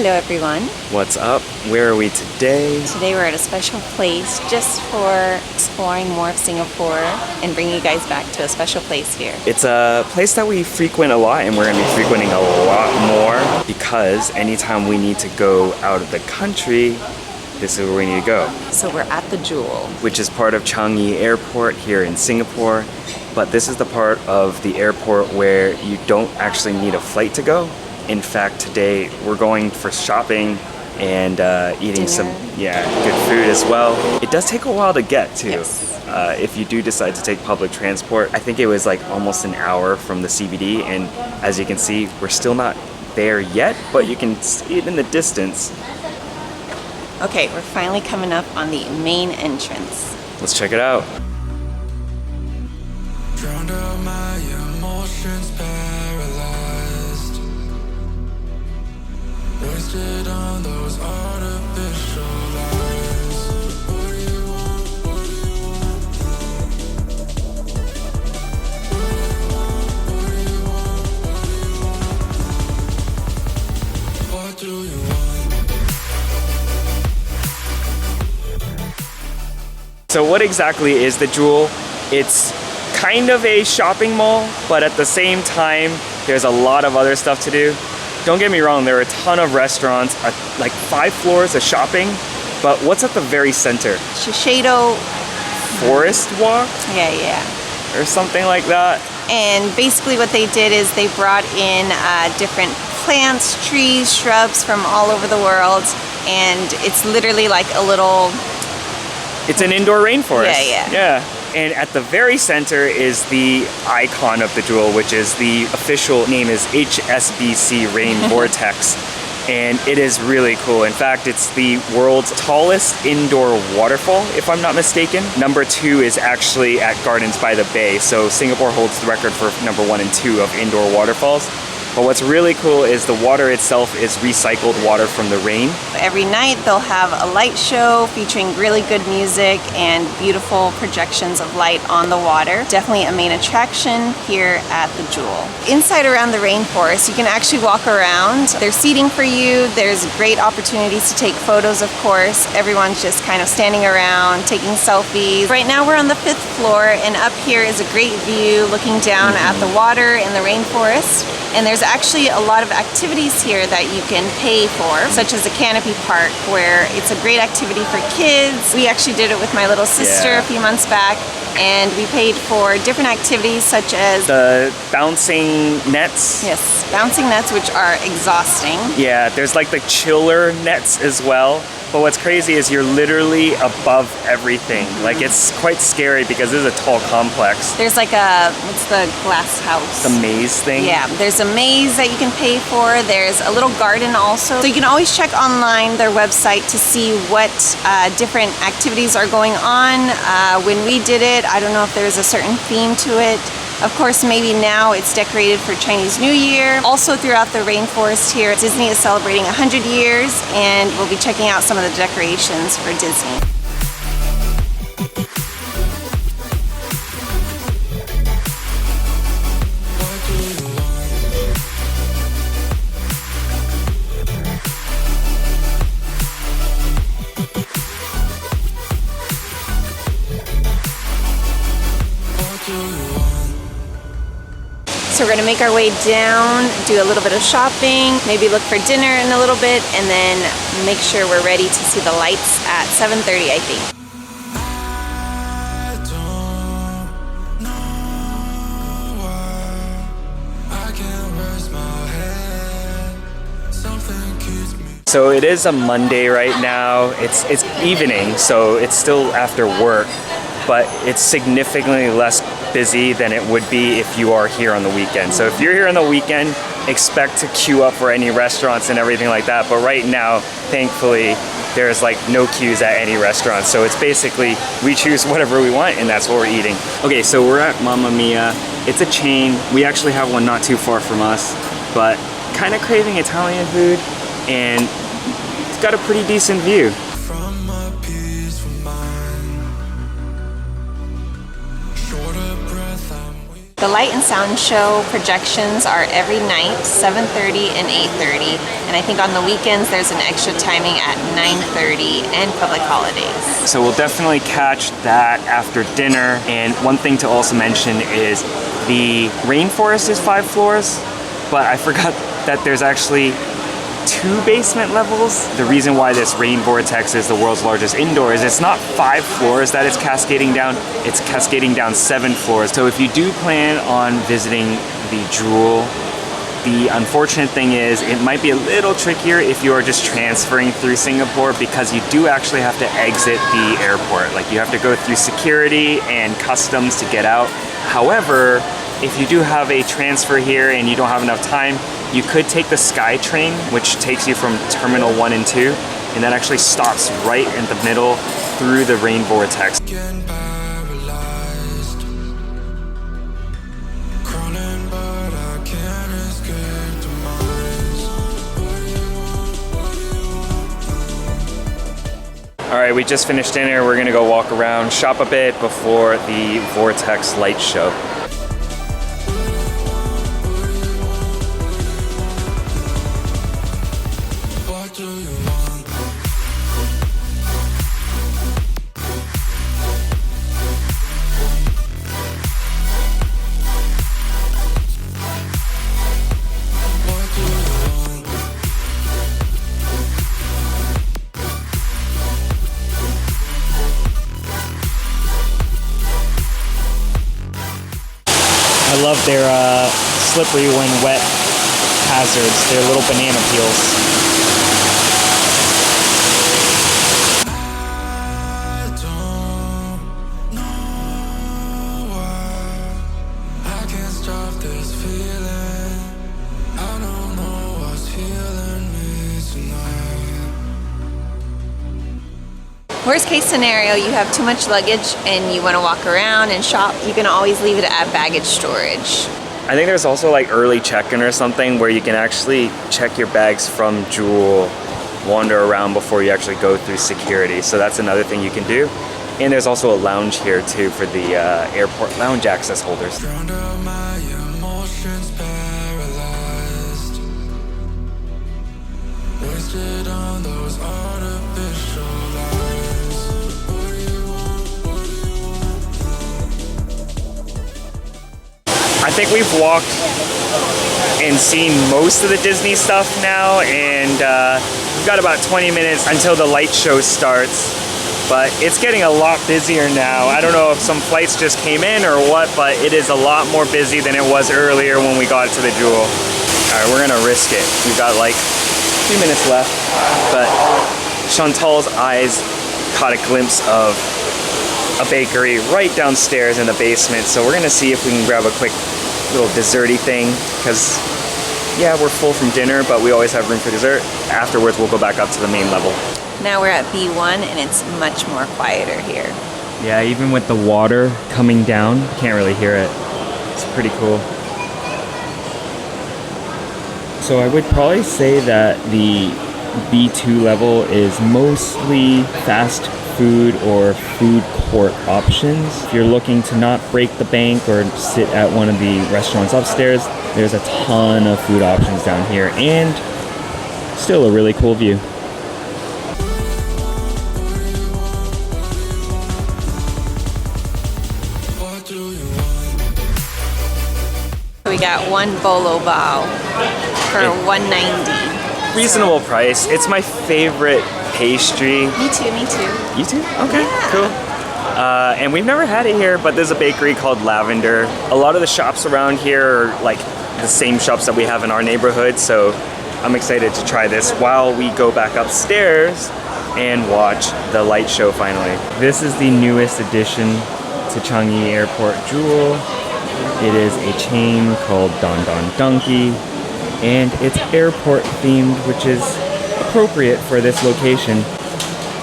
Hello everyone. What's up? Where are we today? Today we're at a special place just for exploring more of Singapore and bringing you guys back to a special place here. It's a place that we frequent a lot, and we're going to be frequenting a lot more because anytime we need to go out of the country, this is where we need to go. So we're at the Jewel, which is part of Changi Airport here in Singapore. But this is the part of the airport where you don't actually need a flight to go. In fact, today we're going for shopping and eating some good food as well. It does take a while to get to. Yes. If you do decide to take public transport. I think it was like almost an hour from the CBD, and as you can see, we're still not there yet, but you can see it in the distance. Okay, we're finally coming up on the main entrance. Let's check it out. Drowned out my emotions, paralyzed, wasted on those artificial lies. What do you want? What do you want? What do you want? So what exactly is the Jewel? It's kind of a shopping mall, but at the same time, there's a lot of other stuff to do. Don't get me wrong, there are a ton of restaurants, like 5 floors of shopping, but what's at the very center? Shiseido Forest Walk? Yeah. Or something like that. And basically what they did is they brought in different plants, trees, shrubs from all over the world, and it's literally like a little... It's an indoor rainforest. Yeah. And at the very center is the icon of the Jewel, which is the official name is HSBC Rain Vortex. And it is really cool. In fact, it's the world's tallest indoor waterfall, if I'm not mistaken. Number 2 is actually at Gardens by the Bay. So Singapore holds the record for number 1 and 2 of indoor waterfalls. But what's really cool is the water itself is recycled water from the rain. Every night they'll have a light show featuring really good music and beautiful projections of light on the water. Definitely a main attraction here at the Jewel. Inside around the rainforest, you can actually walk around. There's seating for you. There's great opportunities to take photos, of course. Everyone's just kind of standing around, taking selfies. Right now we're on the 5th floor, and up here is a great view looking down at the water and the rainforest. And there's actually a lot of activities here that you can pay for, such as a canopy park, where it's a great activity for kids. We actually did it with my little sister a few months back, and we paid for different activities such as the bouncing nets. Yes, bouncing nets, which are exhausting. Yeah, there's like the chiller nets as well. But what's crazy is you're literally above everything. Like, it's quite scary because this is a tall complex. There's like what's the glass house? The maze thing? Yeah, there's a maze that you can pay for. There's a little garden also. So you can always check online their website to see what different activities are going on. When we did it, I don't know if there's a certain theme to it. Of course, maybe now it's decorated for Chinese New Year. Also throughout the rainforest here, Disney is celebrating 100 years, and we'll be checking out some of the decorations for Disney. So we're gonna make our way down, do a little bit of shopping, maybe look for dinner in a little bit, and then make sure we're ready to see the lights at 7:30, I think. I don't know why I can't rest my head. Something keeps me. So it is a Monday right now. It's evening, so it's still after work, but it's significantly less busy than it would be if you are here on the weekend. So if you're here on the weekend, expect to queue up for any restaurants and everything like that. But right now, thankfully, there's like no queues at any restaurant. So it's basically, we choose whatever we want and that's what we're eating. Okay, so we're at Mamma Mia. It's a chain. We actually have one not too far from us, but kind of craving Italian food, and it's got a pretty decent view. From a peaceful mind, short of breath, I'm weak. The light and sound show projections are every night, 7:30 and 8:30. And I think on the weekends there's an extra timing at 9:30 and public holidays. So we'll definitely catch that after dinner. And one thing to also mention is the rainforest is 5 floors, but I forgot that there's actually 2 basement levels. The reason why this rain vortex is the world's largest indoor is it's not 5 floors that it's cascading down, it's cascading down 7 floors. So if you do plan on visiting the Jewel, the unfortunate thing is it might be a little trickier if you are just transferring through Singapore, because you do actually have to exit the airport. Like, you have to go through security and customs to get out. However, if you do have a transfer here and you don't have enough time, you could take the Sky Train, which takes you from Terminal 1 and 2, and that actually stops right in the middle through the rain vortex. Getting paralyzed, crawling, but I can't escape the minds. All right, we just finished dinner. We're gonna go walk around, shop a bit before the Vortex light show. What do you want? What do you want? I love their slippery when wet hazards, their little banana peels. I don't know why I can't stop this feeling. I don't know what's healing me tonight. Worst case scenario, you have too much luggage and you want to walk around and shop, you can always leave it at baggage storage. I think there's also like early check-in or something where you can actually check your bags from Jewel, wander around before you actually go through security. So that's another thing you can do. And there's also a lounge here too for the airport lounge access holders. Drowned out my emotions, paralyzed. Wasted on those artificial lies. What do you want? What do you want? I think we've walked and seen most of the Disney stuff now, and we've got about 20 minutes until the light show starts. But it's getting a lot busier now. I don't know if some flights just came in or what, but it is a lot more busy than it was earlier when we got to the Jewel. All right, we're gonna risk it. We've got like 2 minutes left, but Chantal's eyes caught a glimpse of a bakery right downstairs in the basement. So we're gonna see if we can grab a quick little desserty thing, because yeah, we're full from dinner, but we always have room for dessert. Afterwards, we'll go back up to the main level. Now we're at B1 and it's much more quieter here. Yeah, even with the water coming down, can't really hear it. It's pretty cool. So I would probably say that the B2 level is mostly fast food or food court options. If you're looking to not break the bank or sit at one of the restaurants upstairs, there's a ton of food options down here, and still a really cool view. What do you want? We got one bolo bao for $1.90. Reasonable price. It's my favorite pastry. Me too, me too. You too? Okay, Yeah. cool. And we've never had it here, but there's a bakery called Lavender. A lot of the shops around here are like the same shops that we have in our neighborhood, so I'm excited to try this while we go back upstairs and watch the light show finally. This is the newest addition to Changi Airport Jewel. It is a chain called Don Don Donkey, and it's airport themed, which is appropriate for this location,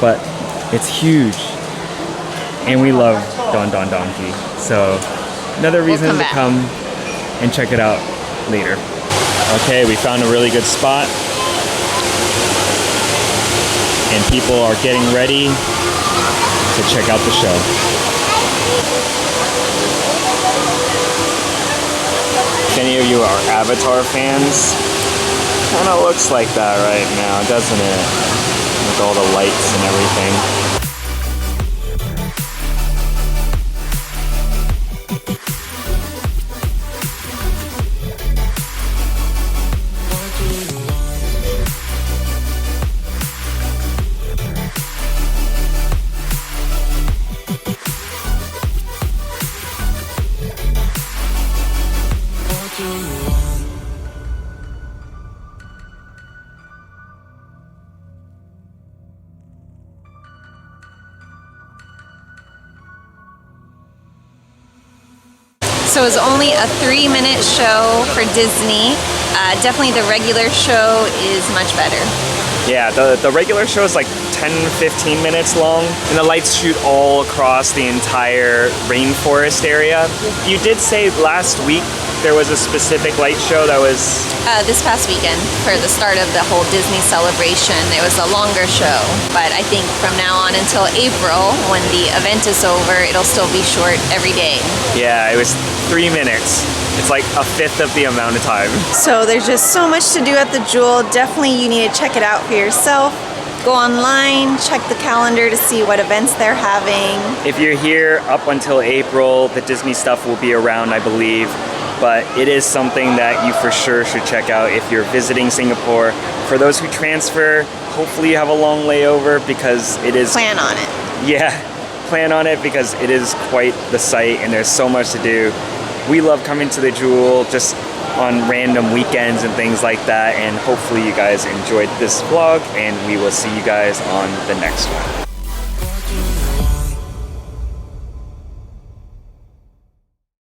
but it's huge. And we love Don Don Donkey, so another reason come to back. come and check it out later. Okay, we found a really good spot, and people are getting ready to check out the show. If any of you are Avatar fans, kind of looks like that right now, doesn't it? With all the lights and everything. So it was only a 3-minute show for Disney. Definitely the regular show is much better. Yeah, the regular show is like 10-15 minutes long, and the lights shoot all across the entire rainforest area. You did say last week there was a specific light show that was... This past weekend, for the start of the whole Disney celebration, it was a longer show. But I think from now on until April, when the event is over, it'll still be short every day. Yeah, it was 3 minutes. It's like a fifth of the amount of time. So there's just so much to do at the Jewel. Definitely you need to check it out for yourself. Go online, check the calendar to see what events they're having. If you're here up until April, the Disney stuff will be around, I believe. But it is something that you for sure should check out if you're visiting Singapore. For those who transfer, hopefully you have a long layover because it is... Plan on it. Yeah, plan on it because it is quite the sight and there's so much to do. We love coming to the Jewel just on random weekends and things like that, and hopefully you guys enjoyed this vlog, and we will see you guys on the next one.